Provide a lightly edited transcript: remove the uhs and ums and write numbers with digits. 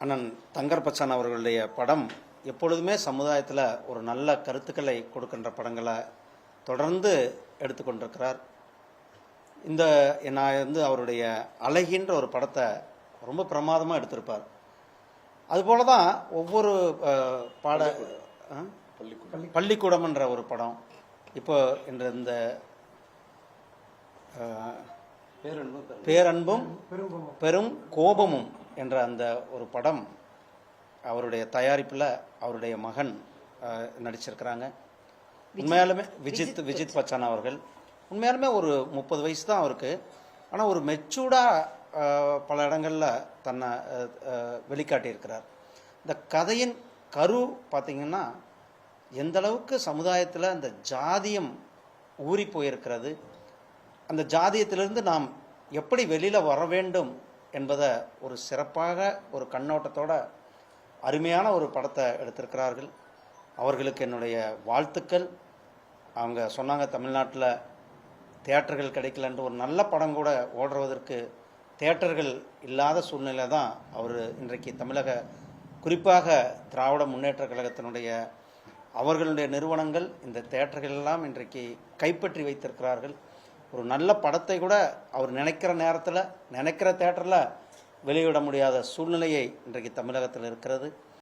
அண்ணன் தங்கர் பச்சான் அவர்களுடைய படம் எப்பொழுதுமே சமுதாயத்தில் ஒரு நல்ல கருத்துக்களை கொடுக்கின்ற படங்களை தொடர்ந்து எடுத்துக்கொண்டிருக்கிறார். நான் அவருடைய அழகின்ற ஒரு படத்தை ரொம்ப பிரமாதமாக எடுத்திருப்பார். அதுபோல தான் ஒவ்வொரு பாட பள்ளிக்கூடம்ன்ற ஒரு படம், இப்போ இந்த பேரன்பும் பெரும் கோபமும் என்ற அந்த ஒரு படம் அவருடைய தயாரிப்பில் அவருடைய மகன் நடிச்சிருக்கிறாங்க. உண்மையாலுமே விஜித் பச்சான் அவர்கள் உண்மையாலுமே ஒரு 30 வயசு தான் அவருக்கு. ஆனால் ஒரு மெச்சூர்டாக பல இடங்களில் தன்னை வெளிக்காட்டியிருக்கிறார். இந்த கதையின் கரு பார்த்திங்கன்னா எந்த அளவுக்கு சமுதாயத்தில் அந்த ஜாதியம் ஊறி போயிருக்கிறது, அந்த ஜாதியத்திலிருந்து நாம் எப்படி வெளியில் வர வேண்டும் என்பதை ஒரு சிறப்பாக ஒரு கண்ணோட்டத்தோட அருமையான ஒரு படத்தை எடுத்திருக்கிறார்கள். அவர்களுக்கு என்னுடைய வாழ்த்துக்கள். அவங்க சொன்னாங்க, தமிழ்நாட்டில் தியேட்டர்கள் கிடைக்கலன்ட்டு. ஒரு நல்ல படம் கூட ஓடுறதற்கு தியேட்டர்கள் இல்லாத சூழ்நிலை தான் அவர் இன்றைக்கு தமிழக, குறிப்பாக திராவிட முன்னேற்ற கழகத்தினுடைய அவர்களுடைய நிறுவனங்கள் இந்த தியேட்டர்கள் எல்லாம் இன்றைக்கு கைப்பற்றி வைத்திருக்கிறார்கள். ஒரு நல்ல படத்தை கூட அவர் நினைக்கிற நேரத்தில் நினைக்கிற தியேட்டரில் வெளியிட முடியாத சூழ்நிலையை இன்றைக்கு தமிழகத்தில் இருக்கிறது.